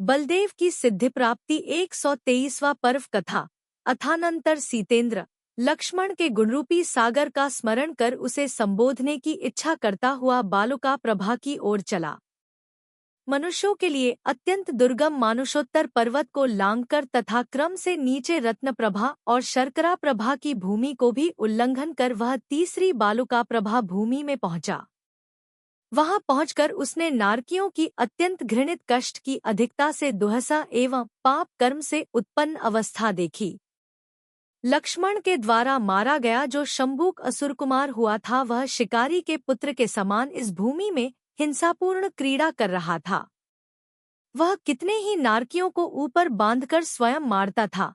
बलदेव की सिद्धि प्राप्ति 123वां पर्व कथा। अथानंतर सीतेंद्र लक्ष्मण के गुणरूपी सागर का स्मरण कर उसे संबोधने की इच्छा करता हुआ बालुका प्रभा की ओर चला। मनुष्यों के लिए अत्यंत दुर्गम मानुषोत्तर पर्वत को लांघकर तथा क्रम से नीचे रत्न प्रभा और शर्करा प्रभा की भूमि को भी उल्लंघन कर वह तीसरी बालुका प्रभा भूमि में पहुंचा। वहां पहुंचकर उसने नारकियों की अत्यंत घृणित कष्ट की अधिकता से दुहसा एवं पाप कर्म से उत्पन्न अवस्था देखी। लक्ष्मण के द्वारा मारा गया जो शंभूक असुरकुमार हुआ था, वह शिकारी के पुत्र के समान इस भूमि में हिंसापूर्ण क्रीड़ा कर रहा था। वह कितने ही नारकियों को ऊपर बांधकर स्वयं मारता था,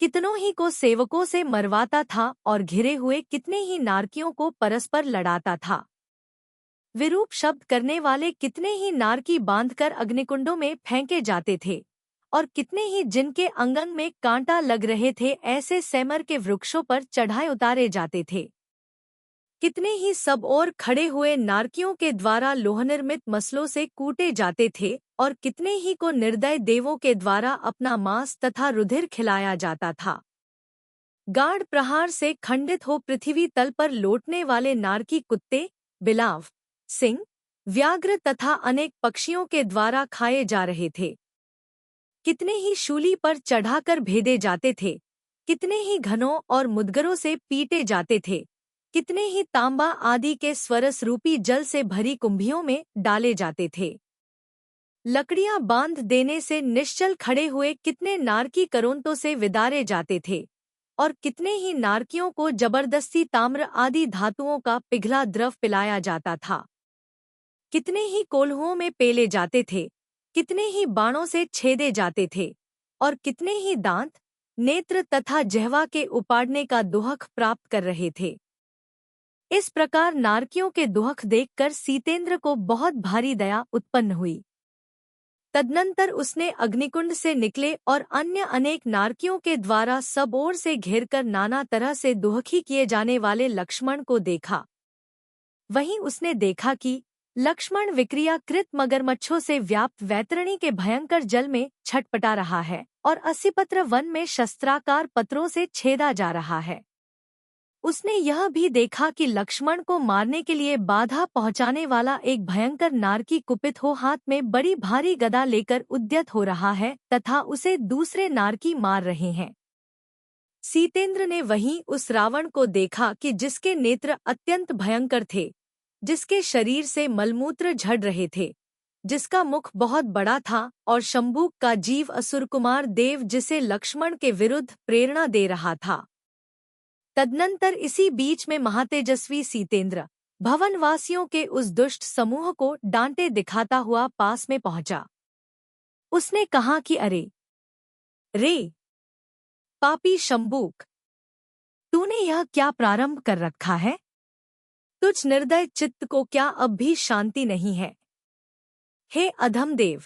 कितनों ही को सेवकों से मरवाता था और घिरे हुए कितने ही नारकियों को परस्पर लड़ाता था। विरूप शब्द करने वाले कितने ही नारकी बांधकर अग्निकुंडों में फेंके जाते थे और कितने ही जिनके अंगंग में कांटा लग रहे थे ऐसे सेमर के वृक्षों पर चढ़ाए उतारे जाते थे। कितने ही सब और खड़े हुए नारकियों के द्वारा लोहनिर्मित मसलों से कूटे जाते थे और कितने ही को निर्दय देवों के द्वारा अपना मांस तथा रुधिर खिलाया जाता था। गाढ़ प्रहार से खंडित हो पृथ्वी तल पर लौटने वाले नारकी कुत्ते, बिलाव, सिंह, व्याघ्र तथा अनेक पक्षियों के द्वारा खाए जा रहे थे। कितने ही शूली पर चढ़ाकर भेदे जाते थे, कितने ही घनों और मुदगरों से पीटे जाते थे, कितने ही तांबा आदि के स्वरस रूपी जल से भरी कुंभियों में डाले जाते थे। लकड़ियां बांध देने से निश्चल खड़े हुए कितने नारकी करोंतों से विदारे जाते थे और कितने ही नारकियों को जबरदस्ती ताम्र आदि धातुओं का पिघला द्रव पिलाया जाता था। कितने ही कोल्हुओं में पेले जाते थे, कितने ही बाणों से छेदे जाते थे और कितने ही दांत, नेत्र तथा जिह्वा के उपाड़ने का दुहक प्राप्त कर रहे थे। इस प्रकार नारकियों के दुहक देखकर सीतेंद्र को बहुत भारी दया उत्पन्न हुई। तदनंतर उसने अग्निकुंड से निकले और अन्य अनेक नारकियों के द्वारा सब ओर से घेरकर नाना तरह से दुहकी किए जाने वाले लक्ष्मण को देखा। वहीं उसने देखा कि लक्ष्मण विक्रियाकृत मगरमच्छों से व्याप्त वैतरणी के भयंकर जल में छटपटा रहा है और अस्सीपत्र वन में शस्त्राकार पत्रों से छेदा जा रहा है। उसने यह भी देखा कि लक्ष्मण को मारने के लिए बाधा पहुंचाने वाला एक भयंकर नारकी कुपित हो हाथ में बड़ी भारी गदा लेकर उद्यत हो रहा है तथा उसे दूसरे नारकी मार रहे हैं। सीतेंद्र ने वहीं उस रावण को देखा कि जिसके नेत्र अत्यंत भयंकर थे, जिसके शरीर से मलमूत्र झड़ रहे थे, जिसका मुख बहुत बड़ा था और शंभूक का जीव असुरकुमार देव जिसे लक्ष्मण के विरुद्ध प्रेरणा दे रहा था। तदनंतर इसी बीच में महातेजस्वी सीतेंद्र भवनवासियों के उस दुष्ट समूह को डांटे दिखाता हुआ पास में पहुंचा। उसने कहा कि अरे रे पापी शंभूक, तूने यह क्या प्रारंभ कर रखा है? तुझ निर्दय चित्त को क्या अब भी शांति नहीं है? हे अधमदेव,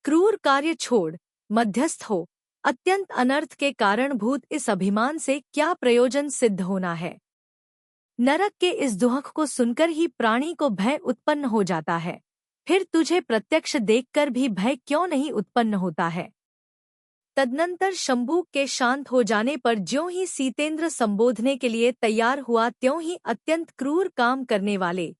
क्रूर कार्य छोड़ मध्यस्थ हो। अत्यंत अनर्थ के कारणभूत इस अभिमान से क्या प्रयोजन सिद्ध होना है? नरक के इस दुहक को सुनकर ही प्राणी को भय उत्पन्न हो जाता है, फिर तुझे प्रत्यक्ष देखकर भी भय क्यों नहीं उत्पन्न होता है? तदनंतर शंभूक के शांत हो जाने पर ज्यों ही सीतेंद्र संबोधने के लिए तैयार हुआ, त्यों ही अत्यंत क्रूर काम करने वाले,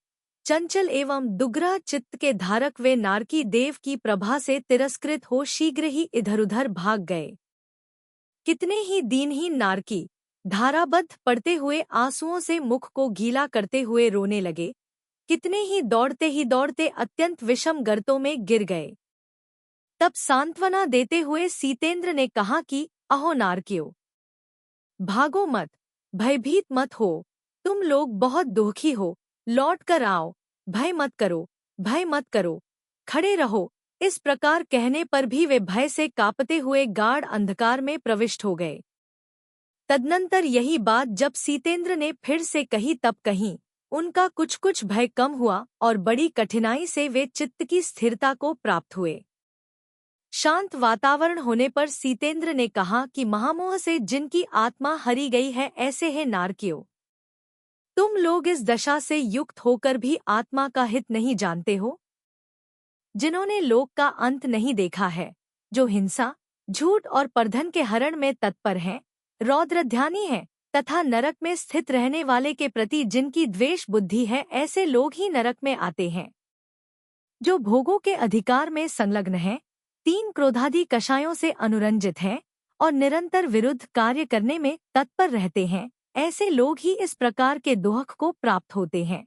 चंचल एवं दुग्रह चित्त के धारक वे नारकी देव की प्रभा से तिरस्कृत हो शीघ्र ही इधर-उधर भाग गए। कितने ही दीनहीन नारकी धाराबद्ध पड़ते हुए आंसुओं से मुख को गीला करते हुए रोने लगे, कितने ही दौड़ते अत्यंत विषम गर्तों में गिर गए। तब सांत्वना देते हुए सीतेंद्र ने कहा कि अहो नारकियों, भागो मत, भयभीत मत हो, तुम लोग बहुत दुखी हो, लौट कर आओ, भय मत करो, भय मत करो, खड़े रहो। इस प्रकार कहने पर भी वे भय से कांपते हुए गाढ़ अंधकार में प्रविष्ट हो गए। तदनंतर यही बात जब सीतेंद्र ने फिर से कही तब कहीं उनका कुछ भय कम हुआ और बड़ी कठिनाई से वे चित्त की स्थिरता को प्राप्त हुए। शांत वातावरण होने पर सीतेंद्र ने कहा कि महामोह से जिनकी आत्मा हरी गई है, ऐसे हैं नारकियों, तुम लोग इस दशा से युक्त होकर भी आत्मा का हित नहीं जानते हो। जिन्होंने लोक का अंत नहीं देखा है, जो हिंसा, झूठ और परधन के हरण में तत्पर हैं, रौद्रध्यानी हैं तथा नरक में स्थित रहने वाले के प्रति जिनकी द्वेष बुद्धि है, ऐसे लोग ही नरक में आते हैं। जो भोगों के अधिकार में संलग्न हैं, 3 क्रोधादि कषायों से अनुरंजित हैं और निरंतर विरुद्ध कार्य करने में तत्पर रहते हैं, ऐसे लोग ही इस प्रकार के दोहक को प्राप्त होते हैं।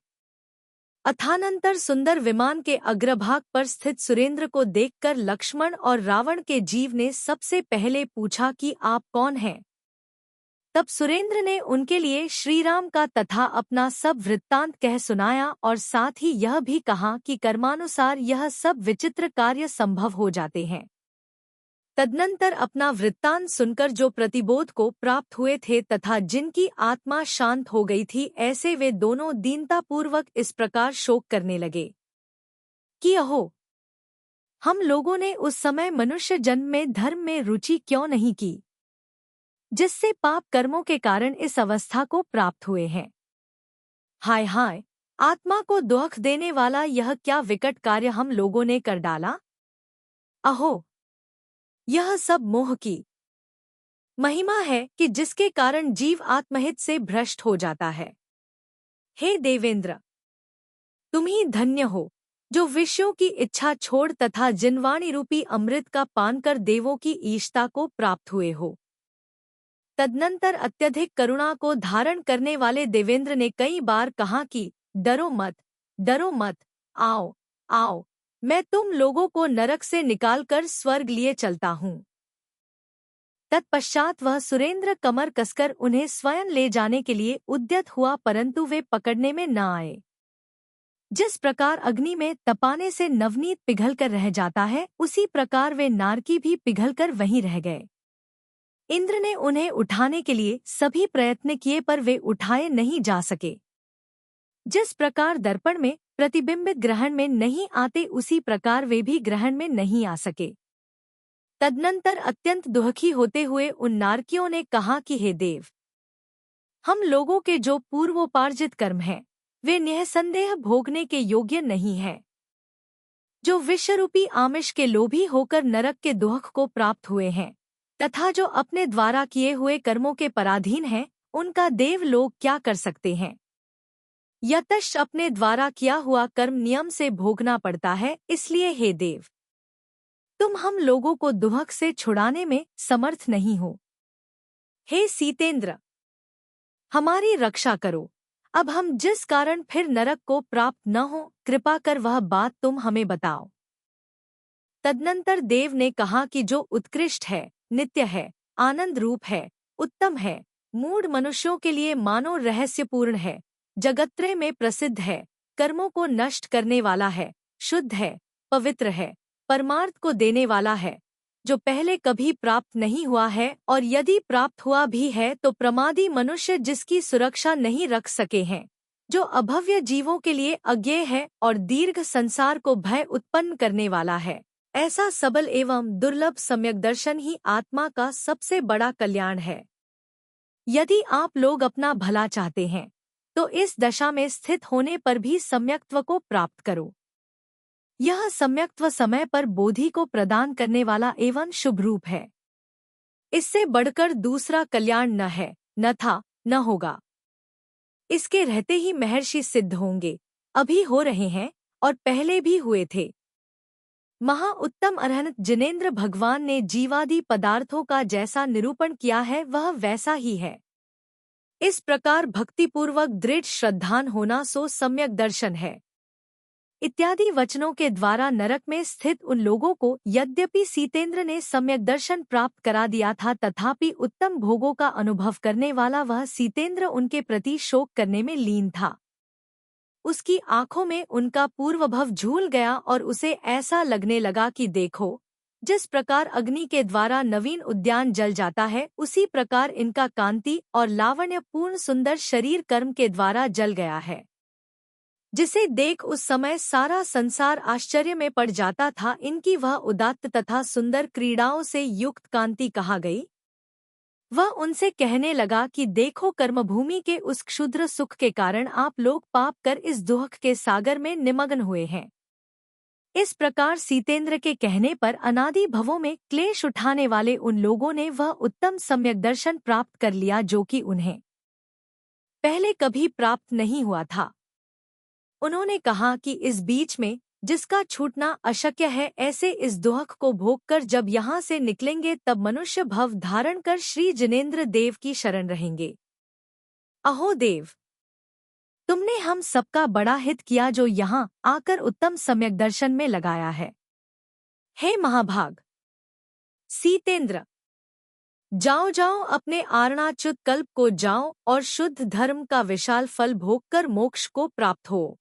अथानंतर सुंदर विमान के अग्रभाग पर स्थित सुरेंद्र को देखकर लक्ष्मण और रावण के जीव ने सबसे पहले पूछा कि आप कौन हैं? तब सुरेंद्र ने उनके लिए श्रीराम का तथा अपना सब वृत्तांत कह सुनाया और साथ ही यह भी कहा कि कर्मानुसार यह सब विचित्र कार्य संभव हो जाते हैं। तदनंतर अपना वृत्तांत सुनकर जो प्रतिबोध को प्राप्त हुए थे तथा जिनकी आत्मा शांत हो गई थी, ऐसे वे दोनों दीनतापूर्वक इस प्रकार शोक करने लगे कि अहो, हम लोगों ने उस समय मनुष्य जन्म में धर्म में रुचि क्यों नहीं की, जिससे पाप कर्मों के कारण इस अवस्था को प्राप्त हुए हैं। हाय हाय, आत्मा को दुख देने वाला यह क्या विकट कार्य हम लोगों ने कर डाला। अहो, यह सब मोह की महिमा है कि जिसके कारण जीव आत्महित से भ्रष्ट हो जाता है। हे देवेंद्र, तुम ही धन्य हो जो विषयों की इच्छा छोड़ तथा जिनवाणी रूपी अमृत का पान कर देवों की ईशता को प्राप्त हुए हो। तदनंतर अत्यधिक करुणा को धारण करने वाले देवेंद्र ने कई बार कहा कि डरो मत, आओ आओ, मैं तुम लोगों को नरक से निकालकर स्वर्ग लिए चलता हूँ। तत्पश्चात वह सुरेंद्र कमर कसकर उन्हें स्वयं ले जाने के लिए उद्यत हुआ, परंतु वे पकड़ने में न आए। जिस प्रकार अग्नि में तपाने से नवनीत पिघलकर रह जाता है, उसी प्रकार वे नारकी भी पिघलकर वहीं रह गए। इंद्र ने उन्हें उठाने के लिए सभी प्रयत्न किए पर वे उठाए नहीं जा सके। जिस प्रकार दर्पण में प्रतिबिंबित ग्रहण में नहीं आते, उसी प्रकार वे भी ग्रहण में नहीं आ सके। तदनंतर अत्यंत दुखी होते हुए उन नारकियों ने कहा कि हे देव, हम लोगों के जो पूर्वोपार्जित कर्म हैं, वे निःसंदेह भोगने के योग्य नहीं है। जो विषरूपी आमिष के लोभी होकर नरक के दुख को प्राप्त हुए हैं तथा जो अपने द्वारा किए हुए कर्मों के पराधीन हैं, उनका देव लोग क्या कर सकते हैं। यतश्च अपने द्वारा किया हुआ कर्म नियम से भोगना पड़ता है, इसलिए हे देव, तुम हम लोगों को दुहक से छुड़ाने में समर्थ नहीं हो। हे सीतेंद्र, हमारी रक्षा करो। अब हम जिस कारण फिर नरक को प्राप्त न हो, कृपा कर वह बात तुम हमें बताओ। तदनंतर देव ने कहा कि जो उत्कृष्ट है, नित्य है, आनंद रूप है, उत्तम है, मूढ़ मनुष्यों के लिए मानो रहस्यपूर्ण है, जगत्त्रय में प्रसिद्ध है, कर्मों को नष्ट करने वाला है, शुद्ध है, पवित्र है, परमार्थ को देने वाला है, जो पहले कभी प्राप्त नहीं हुआ है और यदि प्राप्त हुआ भी है तो प्रमादी मनुष्य जिसकी सुरक्षा नहीं रख सके हैं, जो अभव्य जीवों के लिए अज्ञेय है और दीर्घ संसार को भय उत्पन्न करने वाला है। ऐसा सबल एवं दुर्लभ सम्यक दर्शन ही आत्मा का सबसे बड़ा कल्याण है। यदि आप लोग अपना भला चाहते हैं तो इस दशा में स्थित होने पर भी सम्यक्त्व को प्राप्त करो। यह सम्यक्त्व समय पर बोधि को प्रदान करने वाला एवं शुभ रूप है। इससे बढ़कर दूसरा कल्याण न है, न था, न होगा। इसके रहते ही महर्षि सिद्ध होंगे, अभी हो रहे हैं और पहले भी हुए थे। महा उत्तम अरहंत जिनेंद्र भगवान ने जीवादि पदार्थों का जैसा निरूपण किया है वह वैसा ही है। इस प्रकार भक्तिपूर्वक दृढ़ श्रद्धान होना सो सम्यक दर्शन है। इत्यादि वचनों के द्वारा नरक में स्थित उन लोगों को यद्यपि सीतेंद्र ने सम्यक दर्शन प्राप्त करा दिया था, तथापि उत्तम भोगों का अनुभव करने वाला वह सीतेंद्र उनके प्रति शोक करने में लीन था। उसकी आंखों में उनका पूर्वभव झूल गया और उसे ऐसा लगने लगा कि देखो, जिस प्रकार अग्नि के द्वारा नवीन उद्यान जल जाता है, उसी प्रकार इनका कांति और लावण्यपूर्ण सुंदर शरीर कर्म के द्वारा जल गया है, जिसे देख उस समय सारा संसार आश्चर्य में पड़ जाता था। इनकी वह उदात्त तथा सुंदर क्रीड़ाओं से युक्त कांति कहाँ गई। वह उनसे कहने लगा कि देखो, कर्मभूमि के उस क्षुद्र सुख के कारण आप लोग पाप कर इस दुख के सागर में निमग्न हुए हैं। इस प्रकार सीतेंद्र के कहने पर अनादि भवों में क्लेश उठाने वाले उन लोगों ने वह उत्तम सम्यक दर्शन प्राप्त कर लिया जो कि उन्हें पहले कभी प्राप्त नहीं हुआ था। उन्होंने कहा कि इस बीच में जिसका छूटना अशक्य है, ऐसे इस दुख को भोगकर जब यहाँ से निकलेंगे तब मनुष्य भव धारण कर श्री जिनेंद्र देव की शरण रहेंगे। अहो देव, तुमने हम सबका बड़ा हित किया जो यहाँ आकर उत्तम सम्यक दर्शन में लगाया है। हे महाभाग सीतेंद्र, जाओ जाओ अपने आरणाच्युत कल्प को जाओ और शुद्ध धर्म का विशाल फल भोगकर मोक्ष को प्राप्त हो।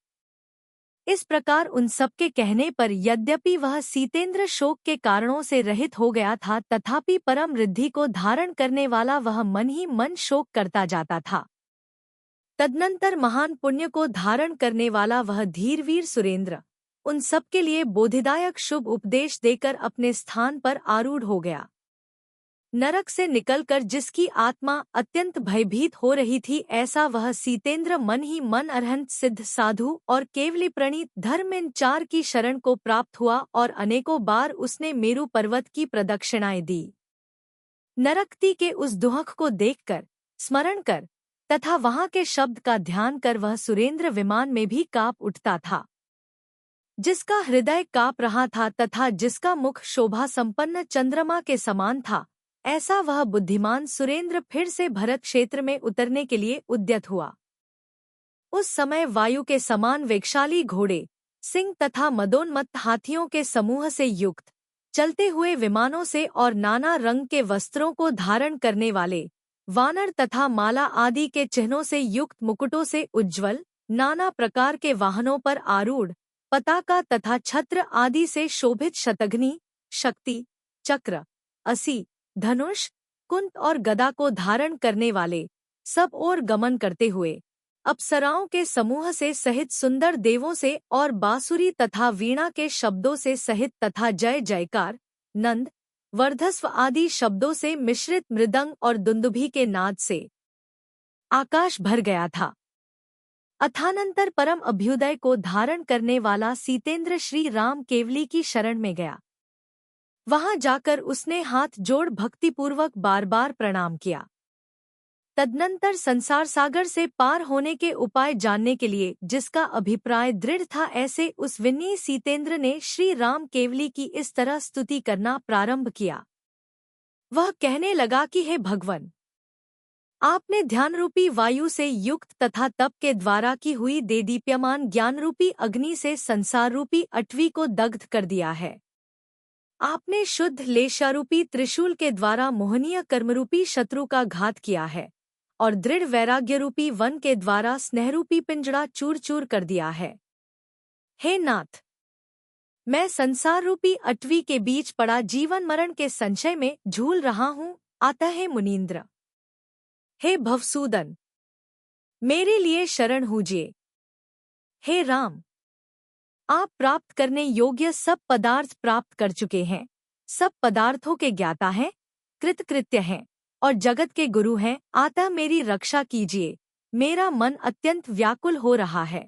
इस प्रकार उन सबके कहने पर यद्यपि वह सीतेंद्र शोक के कारणों से रहित हो गया था, तथापि परम रिद्धि को धारण करने वाला वह मन ही मन शोक करता जाता था। तदनंतर महान पुण्य को धारण करने वाला वह धीरवीर सुरेंद्र उन सबके लिए बोधिदायक शुभ उपदेश देकर अपने स्थान पर आरूढ़ हो गया। नरक से निकलकर जिसकी आत्मा अत्यंत भयभीत हो रही थी, ऐसा वह सीतेंद्र मन ही मन अरहंत सिद्ध साधु और केवली प्रणीत धर्म इन चार की शरण को प्राप्त हुआ और अनेकों बार उसने मेरु पर्वत की प्रदक्षिणाएं दी। नरकती के उस दुख को देखकर, स्मरण कर तथा वहां के शब्द का ध्यान कर वह सुरेंद्र विमान में भी काँप उठता था। जिसका हृदय काँप रहा था तथा जिसका मुख शोभा संपन्न चंद्रमा के समान था, ऐसा वह बुद्धिमान सुरेंद्र फिर से भरत क्षेत्र में उतरने के लिए उद्यत हुआ। उस समय वायु के समान वेगशाली घोड़े, सिंह तथा मदोन्मत्त हाथियों के समूह से युक्त चलते हुए विमानों से और नाना रंग के वस्त्रों को धारण करने वाले वानर तथा माला आदि के चिन्हों से युक्त मुकुटों से उज्ज्वल नाना प्रकार के वाहनों पर आरूढ़ पताका तथा छत्र आदि से शोभित शतघ्नी, शक्ति, चक्र, असी, धनुष, कुंत और गदा को धारण करने वाले सब ओर गमन करते हुए अप्सराओं के समूह से सहित सुंदर देवों से और बांसुरी तथा वीणा के शब्दों से सहित तथा जय जयकार, नंद, वर्धस्व आदि शब्दों से मिश्रित मृदंग और दुंदुभी के नाद से आकाश भर गया था। अथानंतर परम अभ्युदय को धारण करने वाला सीतेंद्र श्री राम केवली की शरण में गया। वहां जाकर उसने हाथ जोड़ भक्तिपूर्वक बार बार प्रणाम किया। तदनंतर संसार सागर से पार होने के उपाय जानने के लिए जिसका अभिप्राय दृढ़ था, ऐसे उस विनयी सीतेंद्र ने श्री राम केवली की इस तरह स्तुति करना प्रारंभ किया। वह कहने लगा कि हे भगवन, आपने ध्यान रूपी वायु से युक्त तथा तप के द्वारा की हुई देदीप्यमान ज्ञान रूपी अग्नि से संसार रूपी अटवी को दग्ध कर दिया है। आपने शुद्ध लेशारूपी त्रिशूल के द्वारा मोहनीय कर्मरूपी शत्रु का घात किया है और दृढ़ वैराग्य रूपी वन के द्वारा स्नेहरूपी पिंजड़ा चूर चूर कर दिया है। हे नाथ, मैं संसार रूपी अटवी के बीच पड़ा जीवन मरण के संशय में झूल रहा हूँ। आता है मुनींद्र, हे भवसूदन, मेरे लिए शरण होजिए। हे राम, आप प्राप्त करने योग्य सब पदार्थ प्राप्त कर चुके हैं, सब पदार्थों के ज्ञाता हैं, कृतकृत्य हैं और जगत के गुरु हैं। आता मेरी रक्षा कीजिए, मेरा मन अत्यंत व्याकुल हो रहा है।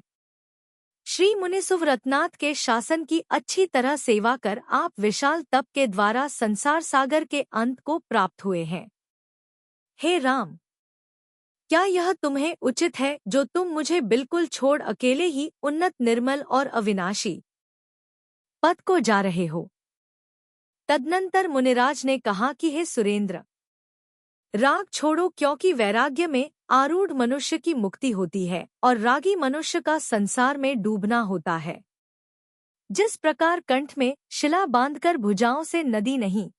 श्री मुनि सुव्रतनाथ के शासन की अच्छी तरह सेवा कर आप विशाल तप के द्वारा संसार सागर के अंत को प्राप्त हुए हैं। हे राम, क्या यह तुम्हें उचित है जो तुम मुझे बिल्कुल छोड़ अकेले ही उन्नत निर्मल और अविनाशी पद को जा रहे हो? तदनंतर मुनिराज ने कहा कि हे सुरेंद्र, राग छोड़ो, क्योंकि वैराग्य में आरूढ़ मनुष्य की मुक्ति होती है और रागी मनुष्य का संसार में डूबना होता है। जिस प्रकार कंठ में शिला बांधकर भुजाओं से नदी नहीं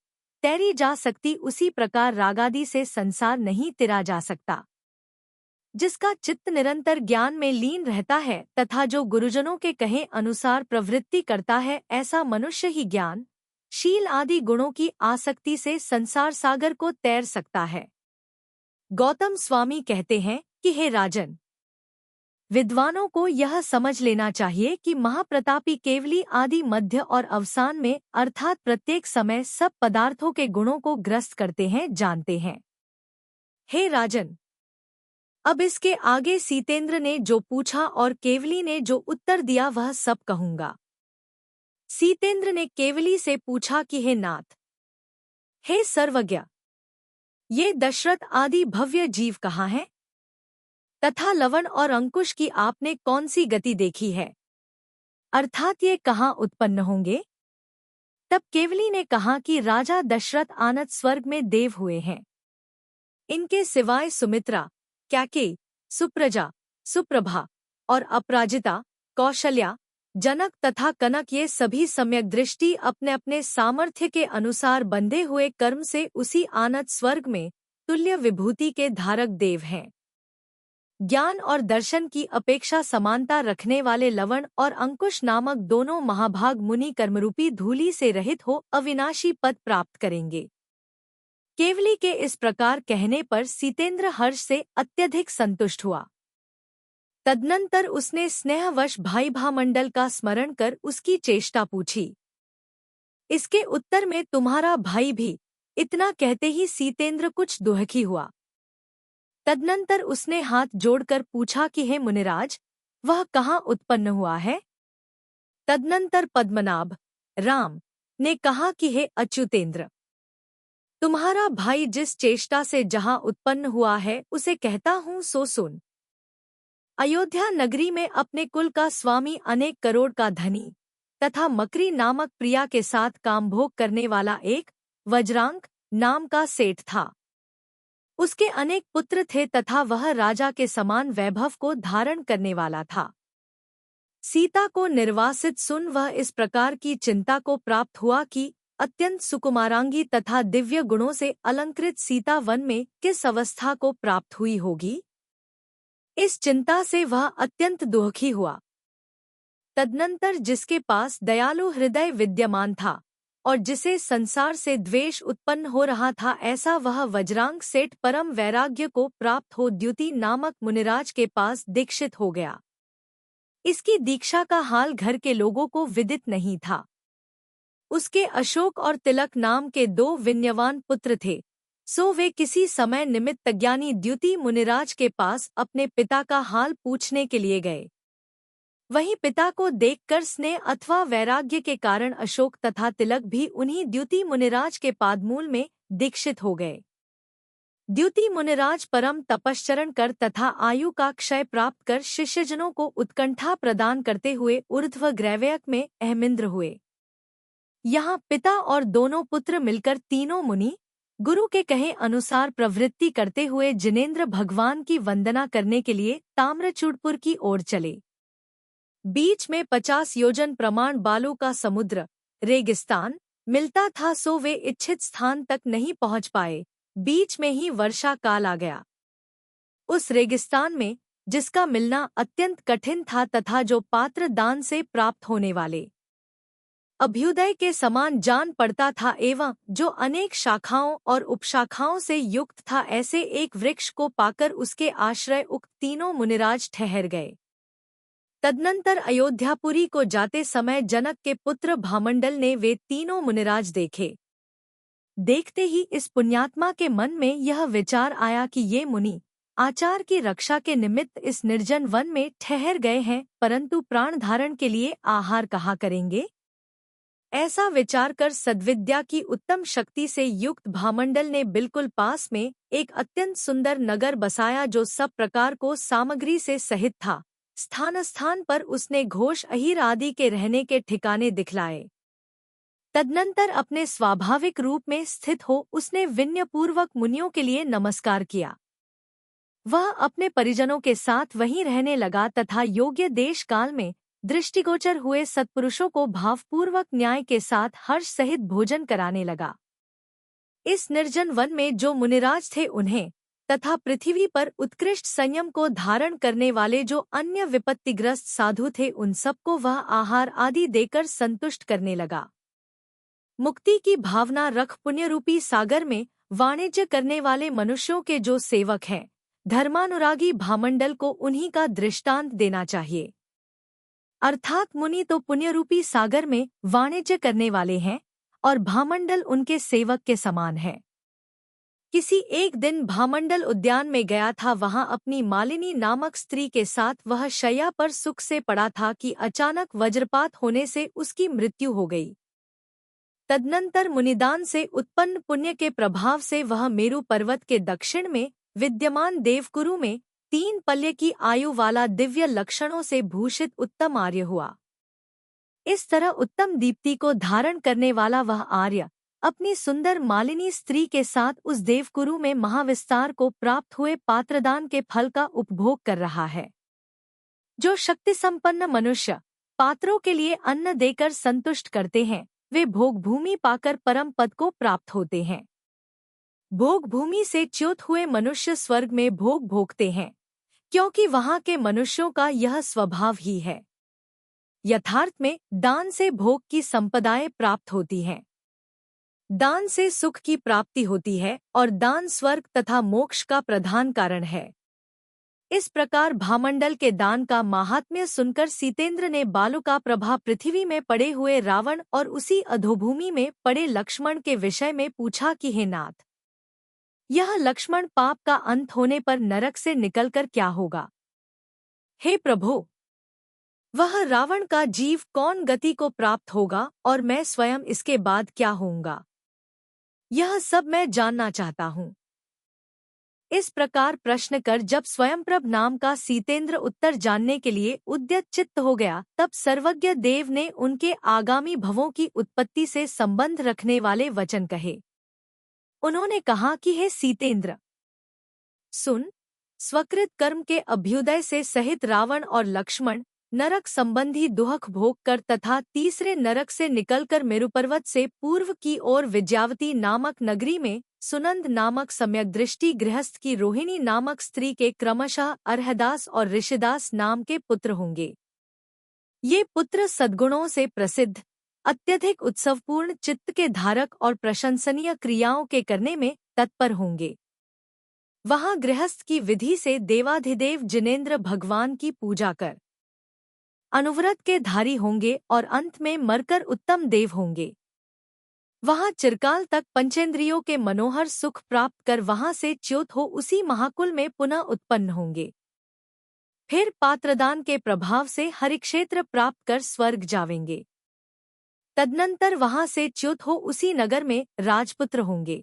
तैरी जा सकती, उसी प्रकार रागादि से संसार नहीं तिरा जा सकता। जिसका चित्त निरंतर ज्ञान में लीन रहता है तथा जो गुरुजनों के कहे अनुसार प्रवृत्ति करता है, ऐसा मनुष्य ही ज्ञान, शील आदि गुणों की आसक्ति से संसार सागर को तैर सकता है। गौतम स्वामी कहते हैं कि हे राजन, विद्वानों को यह समझ लेना चाहिए कि महाप्रतापी केवली आदि मध्य और अवसान में अर्थात प्रत्येक समय सब पदार्थों के गुणों को ग्रस्त करते हैं, जानते हैं। हे राजन, अब इसके आगे सीतेंद्र ने जो पूछा और केवली ने जो उत्तर दिया वह सब कहूँगा। सीतेंद्र ने केवली से पूछा कि हे नाथ, हे सर्वज्ञ, ये दशरथ आदि भव्य जीव कहाँ हैं? तथा लवण और अंकुश की आपने कौन सी गति देखी है? अर्थात ये कहाँ उत्पन्न होंगे? तब केवली ने कहा कि राजा दशरथ आनत स्वर्ग में देव हुए हैं। इनके सिवाय सुमित्रा, कैकेयी, सुप्रजा, सुप्रभा और अपराजिता, कौशल्या, जनक तथा कनक ये सभी सम्यक दृष्टि अपने अपने सामर्थ्य के अनुसार बंधे हुए कर्म से उसी आनत स्वर्ग में तुल्य विभूति के धारक देव हैं। ज्ञान और दर्शन की अपेक्षा समानता रखने वाले लवण और अंकुश नामक दोनों महाभाग मुनि कर्मरूपी धूलि से रहित हो अविनाशी पद प्राप्त करेंगे। केवली के इस प्रकार कहने पर सीतेंद्र हर्ष से अत्यधिक संतुष्ट हुआ। तदनंतर उसने स्नेहवश भाई भामंडल का स्मरण कर उसकी चेष्टा पूछी। इसके उत्तर में तुम्हारा भाई भी, इतना कहते ही सीतेंद्र कुछ दुखी हुआ। तदनंतर उसने हाथ जोड़कर पूछा कि हे मुनिराज, वह कहाँ उत्पन्न हुआ है? तदनंतर पद्मनाभ, राम, ने कहा कि हे अच्युतेंद्र, तुम्हारा भाई जिस चेष्टा से जहाँ उत्पन्न हुआ है उसे कहता हूँ सो सुन। अयोध्या नगरी में अपने कुल का स्वामी अनेक करोड़ का धनी तथा मकरी नामक प्रिया के साथ कामभोग करने वाला एक वज्रांक नाम का सेठ था। उसके अनेक पुत्र थे तथा वह राजा के समान वैभव को धारण करने वाला था। सीता को निर्वासित सुन वह इस प्रकार की चिंता को प्राप्त हुआ कि अत्यंत सुकुमारांगी तथा दिव्य गुणों से अलंकृत सीता वन में किस अवस्था को प्राप्त हुई होगी। इस चिंता से वह अत्यंत दुखी हुआ। तदनंतर जिसके पास दयालु हृदय विद्यमान था और जिसे संसार से द्वेष उत्पन्न हो रहा था, ऐसा वह वज्रांक सेठ परम वैराग्य को प्राप्त हो द्युति नामक मुनिराज के पास दीक्षित हो गया। इसकी दीक्षा का हाल घर के लोगों को विदित नहीं था। उसके अशोक और तिलक नाम के 2 विन्यवान पुत्र थे, सो वे किसी समय निमित्त ज्ञानी द्युति मुनिराज के पास अपने पिता का हाल पूछने के लिए गए। वहीं पिता को देखकर स्नेह अथवा वैराग्य के कारण अशोक तथा तिलक भी उन्हीं द्युति मुनिराज के पादमूल में दीक्षित हो गए। द्युति मुनिराज परम तपश्चरण कर तथा आयु का क्षय प्राप्त कर शिष्यजनों को उत्कंठा प्रदान करते हुए ऊर्ध्व ग्रैवयक में अहमिंद्र हुए। यहाँ पिता और दोनों पुत्र मिलकर तीनों मुनि गुरु के कहे अनुसार प्रवृत्ति करते हुए जिनेंद्र भगवान की वंदना करने के लिए ताम्रचूड़पुर की ओर चले। बीच में 50 योजन प्रमाण बालू का समुद्र रेगिस्तान मिलता था, सो वे इच्छित स्थान तक नहीं पहुंच पाए। बीच में ही वर्षा काल आ गया। उस रेगिस्तान में जिसका मिलना अत्यंत कठिन था तथा जो पात्र दान से प्राप्त होने वाले अभ्युदय के समान जान पड़ता था एवं जो अनेक शाखाओं और उपशाखाओं से युक्त था, ऐसे एक वृक्ष को पाकर उसके आश्रय उक्त तीनों मुनिराज ठहर गए। तदनंतर अयोध्यापुरी को जाते समय जनक के पुत्र भामंडल ने वे तीनों मुनिराज देखे। देखते ही इस पुण्यात्मा के मन में यह विचार आया कि ये मुनि आचार की रक्षा के निमित्त इस निर्जन वन में ठहर गए हैं, परंतु प्राण धारण के लिए आहार कहाँ करेंगे। ऐसा विचार कर सद्विद्या की उत्तम शक्ति से युक्त भामंडल ने बिल्कुल पास में एक अत्यंत सुंदर नगर बसाया जो सब प्रकार को सामग्री से सहित था। स्थान स्थान पर उसने घोष अहीर आदि के रहने के ठिकाने दिखलाए। तदनंतर अपने स्वाभाविक रूप में स्थित हो उसने विनयपूर्वक मुनियों के लिए नमस्कार किया। वह अपने परिजनों के साथ वहीं रहने लगा तथा योग्य देश काल में दृष्टिगोचर हुए सत्पुरुषों को भावपूर्वक न्याय के साथ हर्ष सहित भोजन कराने लगा। इस निर्जन वन में जो मुनिराज थे उन्हें तथा पृथ्वी पर उत्कृष्ट संयम को धारण करने वाले जो अन्य विपत्तिग्रस्त साधु थे उन सबको वह आहार आदि देकर संतुष्ट करने लगा। मुक्ति की भावना रख पुण्यरूपी सागर में वाणिज्य करने वाले मनुष्यों के जो सेवक हैं, धर्मानुरागी भामंडल को उन्हीं का दृष्टांत देना चाहिए। अर्थात मुनि तो पुण्यरूपी सागर में वाणिज्य करने वाले हैं और भामंडल उनके सेवक के समान है। किसी एक दिन भामंडल उद्यान में गया था। वहां अपनी मालिनी नामक स्त्री के साथ वह शैया पर सुख से पड़ा था कि अचानक वज्रपात होने से उसकी मृत्यु हो गई। तदनंतर मुनिदान से उत्पन्न पुण्य के प्रभाव से वह मेरु पर्वत के दक्षिण में विद्यमान देवकुरु में 3 पल्य की आयु वाला दिव्य लक्षणों से भूषित उत्तम आर्य हुआ। इस तरह उत्तम दीप्ति को धारण करने वाला वह आर्य अपनी सुंदर मालिनी स्त्री के साथ उस देवकुरु में महाविस्तार को प्राप्त हुए पात्रदान के फल का उपभोग कर रहा है। जो शक्ति संपन्न मनुष्य पात्रों के लिए अन्न देकर संतुष्ट करते हैं, वे भोग भूमि पाकर परम पद को प्राप्त होते हैं। भोग भूमि से च्युत हुए मनुष्य स्वर्ग में भोग भोगते हैं, क्योंकि वहां के मनुष्यों का यह स्वभाव ही है। यथार्थ में दान से भोग की संपदाएं प्राप्त होती हैं। दान से सुख की प्राप्ति होती है और दान स्वर्ग तथा मोक्ष का प्रधान कारण है। इस प्रकार भामंडल के दान का माहात्म्य सुनकर सीतेंद्र ने बालुका प्रभा पृथ्वी में पड़े हुए रावण और उसी अधोभूमि में पड़े लक्ष्मण के विषय में पूछा कि हे नाथ, यह लक्ष्मण पाप का अंत होने पर नरक से निकलकर क्या होगा? हे प्रभो, वह रावण का जीव कौन गति को प्राप्त होगा और मैं स्वयं इसके बाद क्या होऊंगा? यह सब मैं जानना चाहता हूँ। इस प्रकार प्रश्न कर जब स्वयंप्रभ नाम का सीतेंद्र उत्तर जानने के लिए उद्यत चित्त हो गया, तब सर्वज्ञ देव ने उनके आगामी भवों की उत्पत्ति से संबंध रखने वाले वचन कहे। उन्होंने कहा कि हे सीतेंद्र, सुन, स्वकृत कर्म के अभ्युदय से सहित रावण और लक्ष्मण नरक संबंधी दुहक भोग कर तथा तीसरे नरक से निकलकर मेरुपर्वत से पूर्व की ओर विद्यावती नामक नगरी में सुनंद नामक सम्यक दृष्टि गृहस्थ की रोहिणी नामक स्त्री के क्रमशः अर्हदास और ऋषिदास नाम के पुत्र होंगे। ये पुत्र सद्गुणों से प्रसिद्ध, अत्यधिक उत्सवपूर्ण चित्त के धारक और प्रशंसनीय क्रियाओं के करने में तत्पर होंगे। वहां गृहस्थ की विधि से देवाधिदेव जिनेंद्र भगवान की पूजा कर अनुव्रत के धारी होंगे और अंत में मरकर उत्तम देव होंगे। वहां चिरकाल तक पंचेंद्रियों के मनोहर सुख प्राप्त कर वहां से च्युत हो उसी महाकुल में पुनः उत्पन्न होंगे। फिर पात्रदान के प्रभाव से हरिक्षेत्र प्राप्त कर स्वर्ग जावेंगे। तदनंतर वहां से च्युत हो उसी नगर में राजपुत्र होंगे।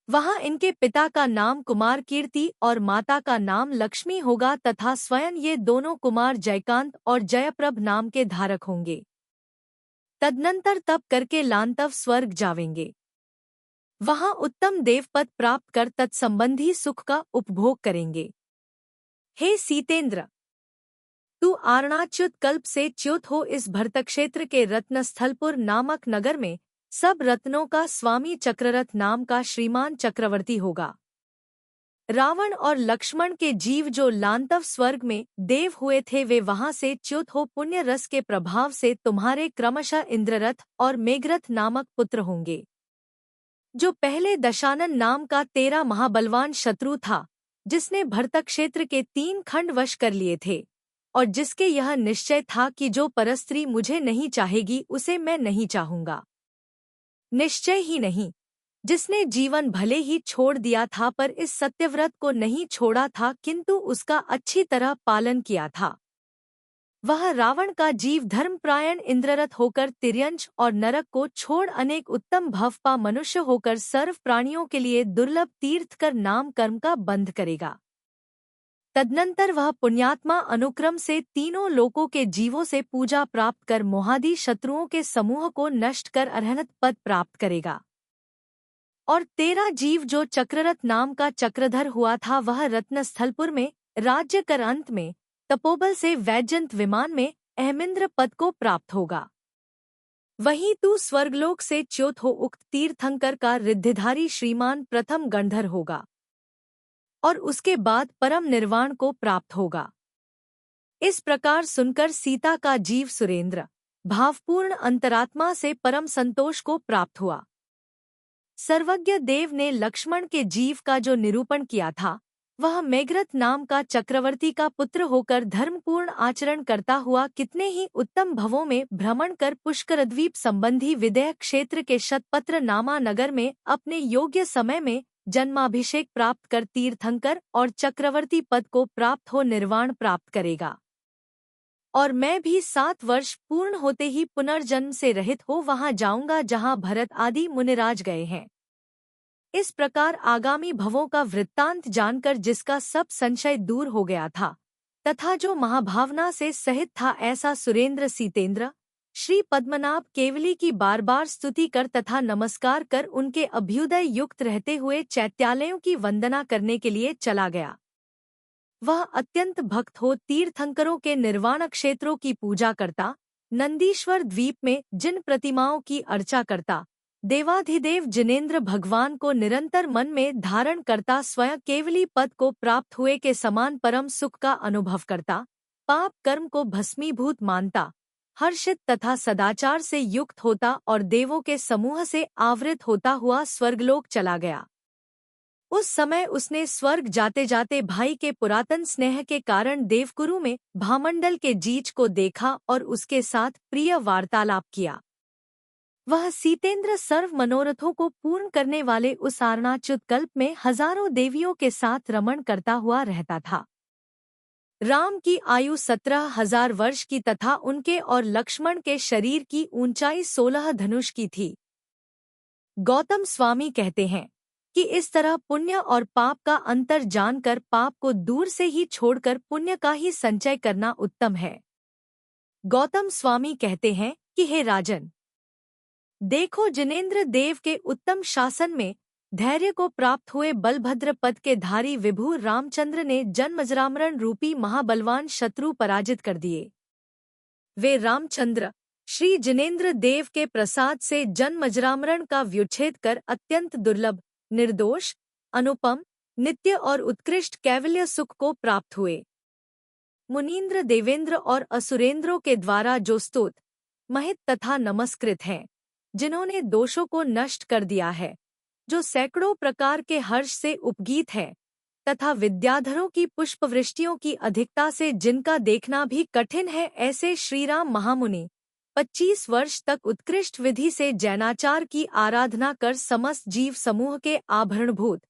वहां इनके पिता का नाम कुमार कीर्ति और माता का नाम लक्ष्मी होगा तथा स्वयं ये दोनों कुमार जयकांत और जयप्रभ नाम के धारक होंगे। तदनंतर तप करके लांतव स्वर्ग जावेंगे। वहां उत्तम देवपद प्राप्त कर तत्संबंधी सुख का उपभोग करेंगे। हे सीतेंद्र, तू आरणाच्युत कल्प से च्युत हो इस भरतक्षेत्र के रत्नस्थलपुर नामक नगर में सब रत्नों का स्वामी चक्ररथ नाम का श्रीमान चक्रवर्ती होगा। रावण और लक्ष्मण के जीव जो लांतव स्वर्ग में देव हुए थे, वे वहां से च्युत हो पुण्य रस के प्रभाव से तुम्हारे क्रमशः इंद्ररथ और मेघरथ नामक पुत्र होंगे। जो पहले दशानन नाम का तेरा महाबलवान शत्रु था, जिसने भरतक्षेत्र के 3 खंड वश कर लिए थे और जिसके यह निश्चय था कि जो परस्त्री मुझे नहीं चाहेगी उसे मैं नहीं चाहूंगा। निश्चय ही नहीं, जिसने जीवन भले ही छोड़ दिया था पर इस सत्यव्रत को नहीं छोड़ा था किंतु उसका अच्छी तरह पालन किया था। वह रावण का जीव धर्मप्रायण इंद्ररथ होकर तिर्यंच और नरक को छोड़ अनेक उत्तम भवपा मनुष्य होकर सर्व प्राणियों के लिए दुर्लभ तीर्थ कर नाम कर्म का बंध करेगा। तदनंतर वह पुण्यात्मा अनुक्रम से तीनों लोकों के जीवों से पूजा प्राप्त कर मोहादि शत्रुओं के समूह को नष्ट कर अरहत पद प्राप्त करेगा। और तेरा जीव जो चक्ररथ नाम का चक्रधर हुआ था, वह रत्नस्थलपुर में राज्य कर अंत में तपोबल से वैजयंत विमान में अहमिंद्र पद को प्राप्त होगा। वहीं तू स्वर्गलोक से च्युत हो उक्त तीर्थंकर का रिद्धिधारी श्रीमान प्रथम गंधर होगा और उसके बाद परम निर्वाण को प्राप्त होगा। इस प्रकार सुनकर सीता का जीव सुरेंद्र भावपूर्ण अंतरात्मा से परम संतोष को प्राप्त हुआ। सर्वज्ञ देव ने लक्ष्मण के जीव का जो निरूपण किया था, वह मेघरथ नाम का चक्रवर्ती का पुत्र होकर धर्मपूर्ण आचरण करता हुआ कितने ही उत्तम भवों में भ्रमण कर पुष्करद्वीप संबंधी विदेह क्षेत्र के शतपत्र नामा नगर में अपने योग्य समय में जन्माभिषेक प्राप्त कर तीर्थंकर और चक्रवर्ती पद को प्राप्त हो निर्वाण प्राप्त करेगा। और मैं भी 7 वर्ष पूर्ण होते ही पुनर्जन्म से रहित हो वहां जाऊंगा जहां भरत आदि मुनिराज गए हैं। इस प्रकार आगामी भवों का वृत्तांत जानकर जिसका सब संशय दूर हो गया था तथा जो महाभावना से सहित था, ऐसा सुरेंद्र सीतेंद्र श्री पद्मनाभ केवली की बार बार स्तुति कर तथा नमस्कार कर उनके अभ्युदय युक्त रहते हुए चैत्यालयों की वंदना करने के लिए चला गया। वह अत्यंत भक्त हो तीर्थंकरों के निर्वाण क्षेत्रों की पूजा करता, नंदीश्वर द्वीप में जिन प्रतिमाओं की अर्चा करता, देवाधिदेव जिनेंद्र भगवान को निरंतर मन में धारण करता, स्वयं केवली पद को प्राप्त हुए के समान परम सुख का अनुभव करता, पाप कर्म को भस्मीभूत मानता, हर्षित तथा सदाचार से युक्त होता और देवों के समूह से आवृत होता हुआ स्वर्गलोक चला गया। उस समय उसने स्वर्ग जाते जाते भाई के पुरातन स्नेह के कारण देवकुरु में भामंडल के जीज को देखा और उसके साथ प्रिय वार्तालाप किया। वह सीतेंद्र सर्व मनोरथों को पूर्ण करने वाले उस आरणाच्युत कल्प में हजारों देवियों के साथ रमण करता हुआ रहता था। राम की आयु 17,000 वर्ष की तथा उनके और लक्ष्मण के शरीर की ऊंचाई 16 धनुष की थी। गौतम स्वामी कहते हैं कि इस तरह पुण्य और पाप का अंतर जानकर पाप को दूर से ही छोड़कर पुण्य का ही संचय करना उत्तम है। गौतम स्वामी कहते हैं कि हे राजन, देखो जिनेंद्र देव के उत्तम शासन में धैर्य को प्राप्त हुए बलभद्र पद के धारी विभु रामचंद्र ने जन्मजरामरण रूपी महाबलवान शत्रु पराजित कर दिए। वे रामचंद्र श्री जिनेंद्र देव के प्रसाद से जन्मजरामरण का व्युच्छेद कर अत्यंत दुर्लभ, निर्दोष, अनुपम, नित्य और उत्कृष्ट कैवल्य सुख को प्राप्त हुए। मुनीन्द्र, देवेंद्र और असुरेंद्रों के द्वारा जो स्तुत, महित तथा नमस्कृत हैं, जिन्होंने दोषों को नष्ट कर दिया है, जो सैकड़ों प्रकार के हर्ष से उपगीत है तथा विद्याधरों की पुष्पवृष्टियों की अधिकता से जिनका देखना भी कठिन है, ऐसे श्रीराम महामुनि 25 वर्ष तक उत्कृष्ट विधि से जैनाचार की आराधना कर समस्त जीव समूह के आभरणभूत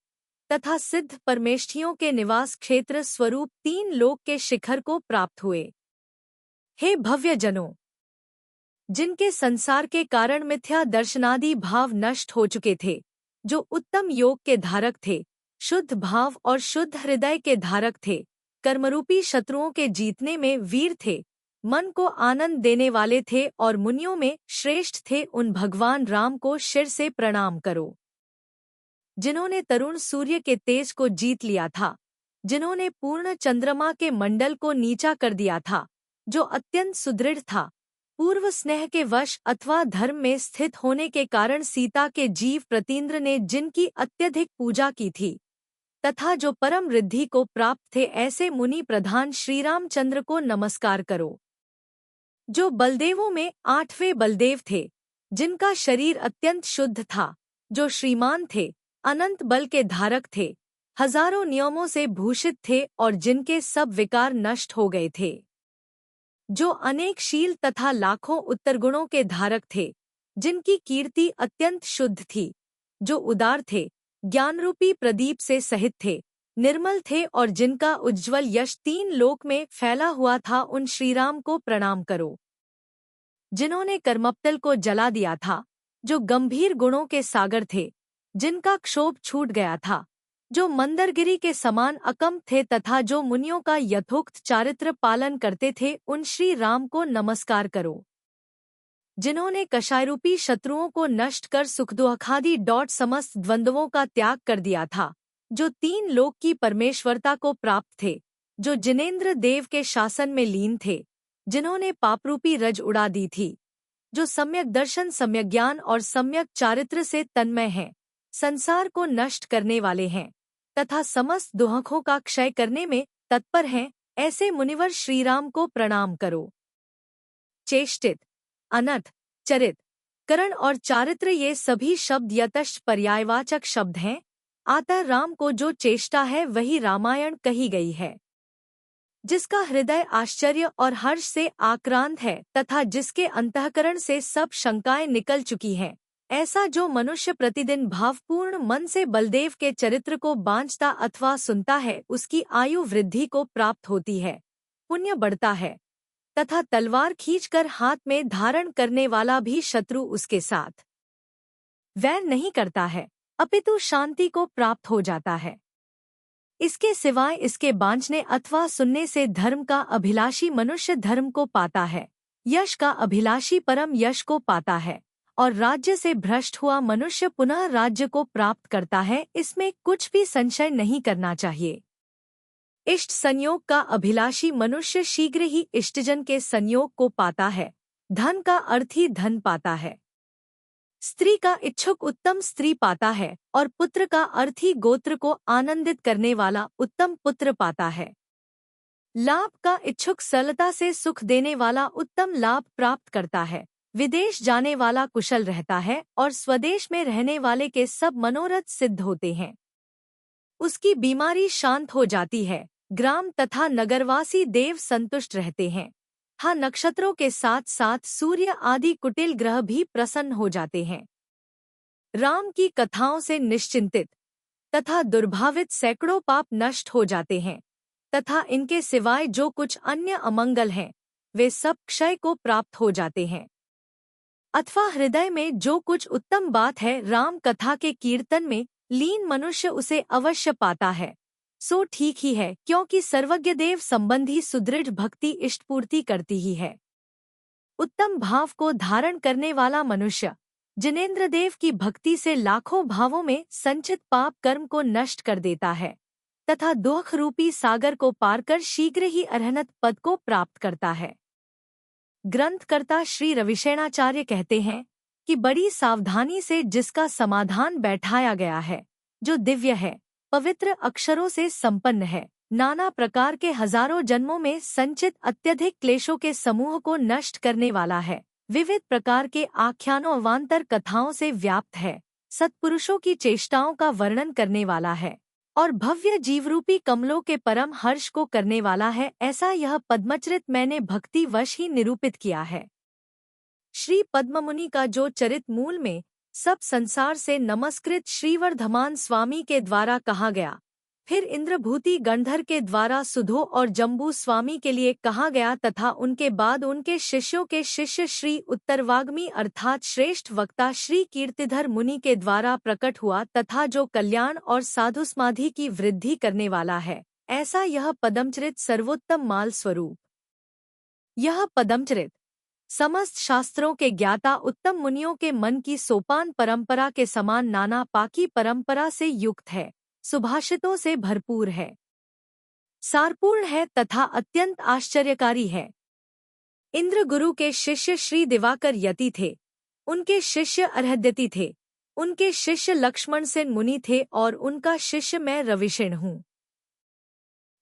तथा सिद्ध परमेष्ठियों के निवास क्षेत्र स्वरूप 3 लोक के शिखर को प्राप्त हुए। हे भव्य जनों, जिनके संसार के कारण मिथ्या दर्शनादि भाव नष्ट हो चुके थे, जो उत्तम योग के धारक थे, शुद्ध भाव और शुद्ध हृदय के धारक थे, कर्मरूपी शत्रुओं के जीतने में वीर थे, मन को आनंद देने वाले थे और मुनियों में श्रेष्ठ थे, उन भगवान राम को शिर से प्रणाम करो। जिन्होंने तरुण सूर्य के तेज को जीत लिया था, जिन्होंने पूर्ण चंद्रमा के मंडल को नीचा कर दिया था, जो अत्यंत सुदृढ़ था, पूर्व स्नेह के वश अथवा धर्म में स्थित होने के कारण सीता के जीव प्रतीन्द्र ने जिनकी अत्यधिक पूजा की थी तथा जो परम रिद्धि को प्राप्त थे, ऐसे मुनि प्रधान श्रीरामचंद्र को नमस्कार करो। जो बलदेवों में 8वें बलदेव थे, जिनका शरीर अत्यंत शुद्ध था, जो श्रीमान थे, अनंत बल के धारक थे, हजारों नियमों से भूषित थे और जिनके सब विकार नष्ट हो गए थे, जो अनेक शील तथा लाखों उत्तर गुणों के धारक थे, जिनकी कीर्ति अत्यंत शुद्ध थी, जो उदार थे, ज्ञानरूपी प्रदीप से सहित थे, निर्मल थे और जिनका उज्ज्वल यश 3 लोक में फैला हुआ था, उन श्रीराम को प्रणाम करो। जिन्होंने कर्मपतल को जला दिया था, जो गंभीर गुणों के सागर थे, जिनका क्षोभ छूट गया था, जो मंदरगिरी के समान अकम थे तथा जो मुनियों का यथोक्त चारित्र पालन करते थे, उन श्री राम को नमस्कार करो। जिन्होंने कषायरूपी शत्रुओं को नष्ट कर सुखदुखादि समस्त द्वंद्वों का त्याग कर दिया था, जो 3 लोक की परमेश्वरता को प्राप्त थे, जो जिनेंद्र देव के शासन में लीन थे, जिन्होंने पापरूपी रज उड़ा दी थी, जो सम्यक दर्शन, सम्यक ज्ञान और सम्यक चारित्र से तन्मय हैं, संसार को नष्ट करने वाले हैं तथा समस्त दुखों का क्षय करने में तत्पर हैं, ऐसे मुनिवर श्रीराम को प्रणाम करो। चेष्टित, अनथ, चरित, करण और चारित्र ये सभी शब्द यतश्च पर्यायवाचक शब्द हैं। अतः राम को जो चेष्टा है वही रामायण कही गई है। जिसका हृदय आश्चर्य और हर्ष से आक्रांत है तथा जिसके अंतःकरण से सब शंकाएं निकल चुकी हैं, ऐसा जो मनुष्य प्रतिदिन भावपूर्ण मन से बलदेव के चरित्र को बांचता अथवा सुनता है, उसकी आयु वृद्धि को प्राप्त होती है, पुण्य बढ़ता है तथा तलवार खींचकर हाथ में धारण करने वाला भी शत्रु उसके साथ वैर नहीं करता है, अपितु शांति को प्राप्त हो जाता है। इसके सिवाय इसके बांचने अथवा सुनने से धर्म का अभिलाषी मनुष्य धर्म को पाता है, यश का अभिलाषी परम यश को पाता है और राज्य से भ्रष्ट हुआ मनुष्य पुनः राज्य को प्राप्त करता है। इसमें कुछ भी संशय नहीं करना चाहिए। इष्ट संयोग का अभिलाषी मनुष्य शीघ्र ही इष्टजन के संयोग को पाता है, धन का अर्थ ही धन पाता है। स्त्री का इच्छुक उत्तम स्त्री पाता है और पुत्र का अर्थ ही गोत्र को आनंदित करने वाला उत्तम पुत्र पाता है। लाभ का इच्छुक सरलता से सुख देने वाला उत्तम लाभ प्राप्त करता है। विदेश जाने वाला कुशल रहता है और स्वदेश में रहने वाले के सब मनोरथ सिद्ध होते हैं। उसकी बीमारी शांत हो जाती है। ग्राम तथा नगरवासी देव संतुष्ट रहते हैं। हाँ, नक्षत्रों के साथ साथ सूर्य आदि कुटिल ग्रह भी प्रसन्न हो जाते हैं। राम की कथाओं से निश्चिंतित तथा दुर्भावित सैकड़ों पाप नष्ट हो जाते हैं तथा इनके सिवाय जो कुछ अन्य अमंगल हैं, वे सब क्षय को प्राप्त हो जाते हैं। अथवा हृदय में जो कुछ उत्तम बात है, राम कथा के कीर्तन में लीन मनुष्य उसे अवश्य पाता है। सो ठीक ही है, क्योंकि सर्वज्ञ देव संबंधी सुदृढ़ भक्ति इष्टपूर्ति करती ही है। उत्तम भाव को धारण करने वाला मनुष्य जिनेंद्र देव की भक्ति से लाखों भावों में संचित पाप कर्म को नष्ट कर देता है तथा दुख रूपी सागर को पार कर शीघ्र ही अरहनत पद को प्राप्त करता है। ग्रंथकर्ता श्री रविशेणाचार्य कहते हैं कि बड़ी सावधानी से जिसका समाधान बैठाया गया है, जो दिव्य है, पवित्र अक्षरों से संपन्न है, नाना प्रकार के हजारों जन्मों में संचित अत्यधिक क्लेशों के समूह को नष्ट करने वाला है, विविध प्रकार के आख्यानों अवान्तर कथाओं से व्याप्त है, सत्पुरुषों की चेष्टाओं का वर्णन करने वाला है और भव्य जीवरूपी कमलों के परम हर्ष को करने वाला है, ऐसा यह पद्मचरित मैंने भक्तिवश ही निरूपित किया है। श्री पद्ममुनि का जो चरित मूल में सब संसार से नमस्कृत श्रीवर्धमान स्वामी के द्वारा कहा गया, फिर इंद्रभूति गणधर के द्वारा सुधो और जम्बू स्वामी के लिए कहा गया तथा उनके बाद उनके शिष्यों के शिष्य श्री उत्तरवाग्मी अर्थात श्रेष्ठ वक्ता श्री कीर्तिधर मुनि के द्वारा प्रकट हुआ तथा जो कल्याण और साधु समाधि की वृद्धि करने वाला है, ऐसा यह पद्मचरित सर्वोत्तम माल स्वरूप। यह पद्मचरित समस्त शास्त्रों के ज्ञाता उत्तम मुनियों के मन की सोपान परंपरा के समान नाना पाकी परंपरा से युक्त है, सुभाषितों से भरपूर है, सारपूर्ण है तथा अत्यंत आश्चर्यकारी है। इंद्र गुरु के शिष्य श्री दिवाकर यति थे, उनके शिष्य अर्हद्यति थे, उनके शिष्य लक्ष्मण सेन मुनि थे और उनका शिष्य मैं रविशेण हूँ,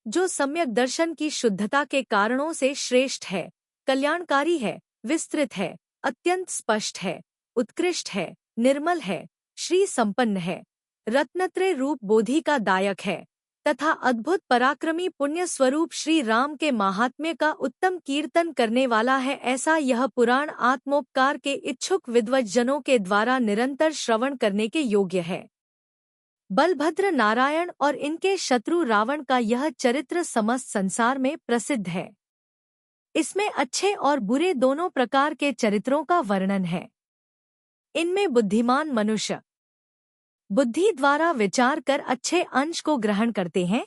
जो सम्यक दर्शन की शुद्धता के कारणों से श्रेष्ठ है, कल्याणकारी है, विस्तृत है, अत्यंत स्पष्ट है, उत्कृष्ट है, निर्मल है, श्री संपन्न है, रत्नत्रय रूप बोधि का दायक है तथा अद्भुत पराक्रमी पुण्य स्वरूप श्री राम के महात्म्य का उत्तम कीर्तन करने वाला है। ऐसा यह पुराण आत्मोपकार के इच्छुक विद्वज्जनों के द्वारा निरंतर श्रवण करने के योग्य है। बलभद्र नारायण और इनके शत्रु रावण का यह चरित्र समस्त संसार में प्रसिद्ध है। इसमें अच्छे और बुरे दोनों प्रकार के चरित्रों का वर्णन है। इनमें बुद्धिमान मनुष्य बुद्धि द्वारा विचार कर अच्छे अंश को ग्रहण करते हैं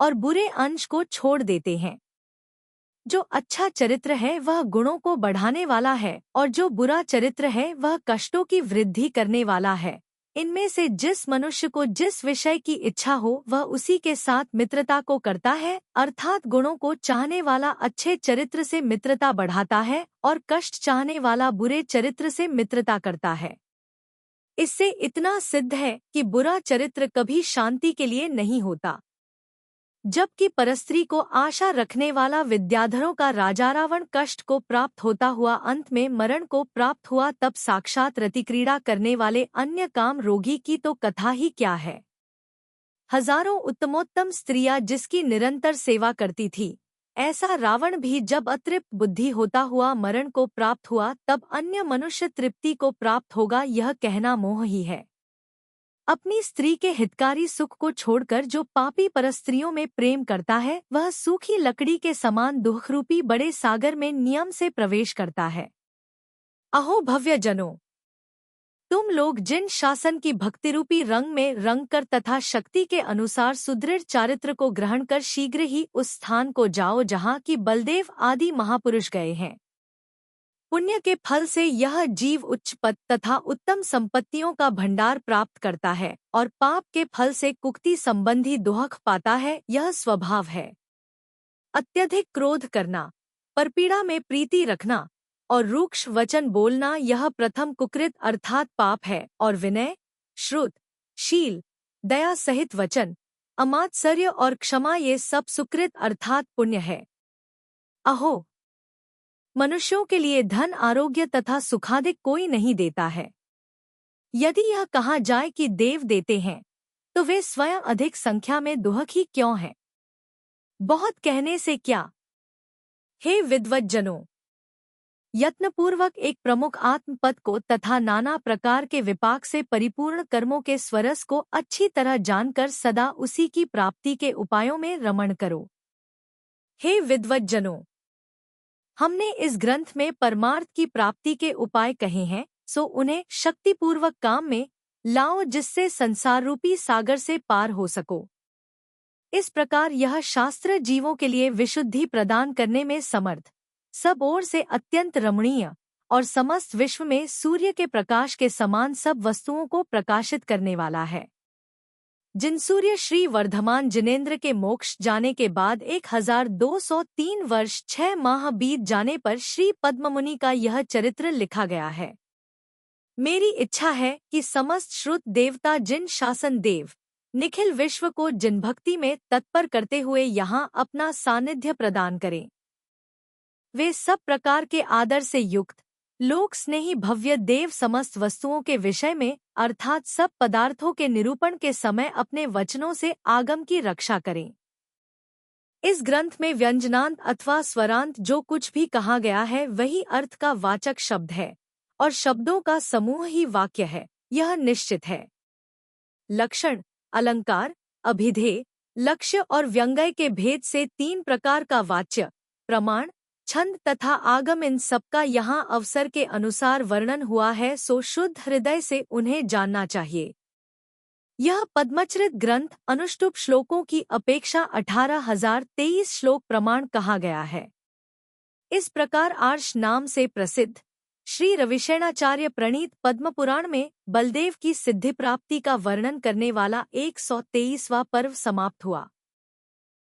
और बुरे अंश को छोड़ देते हैं। जो अच्छा चरित्र है वह गुणों को बढ़ाने वाला है और जो बुरा चरित्र है वह कष्टों की वृद्धि करने वाला है। इनमें से जिस मनुष्य को जिस विषय की इच्छा हो वह उसी के साथ मित्रता को करता है, अर्थात गुणों को चाहने वाला अच्छे चरित्र से मित्रता बढ़ाता है और कष्ट चाहने वाला बुरे चरित्र से मित्रता करता है। इससे इतना सिद्ध है कि बुरा चरित्र कभी शांति के लिए नहीं होता। जबकि परस्त्री को आशा रखने वाला विद्याधरों का राजा रावण कष्ट को प्राप्त होता हुआ अंत में मरण को प्राप्त हुआ, तब साक्षात रतिक्रीड़ा करने वाले अन्य काम रोगी की तो कथा ही क्या है। हजारों उत्तमोत्तम स्त्रियां जिसकी निरंतर सेवा करती थी, ऐसा रावण भी जब अतृप्त बुद्धि होता हुआ मरण को प्राप्त हुआ तब अन्य मनुष्य तृप्ति को प्राप्त होगा, यह कहना मोह ही है। अपनी स्त्री के हितकारी सुख को छोड़कर जो पापी परस्त्रियों में प्रेम करता है वह सूखी लकड़ी के समान दुखरूपी बड़े सागर में नियम से प्रवेश करता है। अहो भव्य जनों, तुम लोग जिन शासन की भक्तिरूपी रंग में रंग कर तथा शक्ति के अनुसार सुदृढ़ चारित्र को ग्रहण कर शीघ्र ही उस स्थान को जाओ जहाँ की बलदेव आदि महापुरुष गए हैं। पुण्य के फल से यह जीव उच्च पद तथा उत्तम संपत्तियों का भंडार प्राप्त करता है और पाप के फल से कुक्ति संबंधी दुख पाता है, यह स्वभाव है। अत्यधिक क्रोध करना, परपीड़ा में प्रीति रखना और रूक्ष वचन बोलना यह प्रथम कुकृत अर्थात पाप है, और विनय, श्रुत, शील, दया सहित वचन, अमात्सर्य और क्षमा ये सब सुकृत अर्थात पुण्य है। अहो, मनुष्यों के लिए धन, आरोग्य तथा सुखाधिक कोई नहीं देता है। यदि यह कहा जाए कि देव देते हैं तो वे स्वयं अधिक संख्या में दुहक ही क्यों हैं? बहुत कहने से क्या। हे विद्वत जनों, यत्नपूर्वक एक प्रमुख आत्मपद को तथा नाना प्रकार के विपाक से परिपूर्ण कर्मों के स्वरस को अच्छी तरह जानकर सदा उसी की प्राप्ति के उपायों में रमण करो। हे विद्वत जनों, हमने इस ग्रंथ में परमार्थ की प्राप्ति के उपाय कहे हैं, सो उन्हें शक्तिपूर्वक काम में लाओ जिससे संसार रूपी सागर से पार हो सको। इस प्रकार यह शास्त्र जीवों के लिए विशुद्धि प्रदान करने में समर्थ, सब ओर से अत्यंत रमणीय और समस्त विश्व में सूर्य के प्रकाश के समान सब वस्तुओं को प्रकाशित करने वाला है। जिन सूर्य श्री वर्धमान जिनेंद्र के मोक्ष जाने के बाद 1203 वर्ष 6 माह बीत जाने पर श्री पद्ममुनि का यह चरित्र लिखा गया है। मेरी इच्छा है कि समस्त श्रुत देवता जिन शासन देव निखिल विश्व को जिन भक्ति में तत्पर करते हुए यहाँ अपना सानिध्य प्रदान करें, वे सब प्रकार के आदर से युक्त लोक स्नेही भव्य देव समस्त वस्तुओं के विषय में अर्थात सब पदार्थों के निरूपण के समय अपने वचनों से आगम की रक्षा करें। इस ग्रंथ में व्यंजनांत अथवा स्वरांत जो कुछ भी कहा गया है वही अर्थ का वाचक शब्द है और शब्दों का समूह ही वाक्य है, यह निश्चित है। लक्षण, अलंकार, अभिधेय, लक्ष्य और व्यंग्य के भेद से 3 प्रकार का वाच्य, प्रमाण, छंद तथा आगम इन सबका यहाँ अवसर के अनुसार वर्णन हुआ है, सो शुद्ध हृदय से उन्हें जानना चाहिए। यह पद्मचरित ग्रंथ अनुष्टुप श्लोकों की अपेक्षा 18,023 श्लोक प्रमाण कहा गया है। इस प्रकार आर्ष नाम से प्रसिद्ध श्री रविशेणाचार्य प्रणीत पद्मपुराण में बलदेव की सिद्धि प्राप्ति का वर्णन करने वाला 123वां पर्व समाप्त हुआ।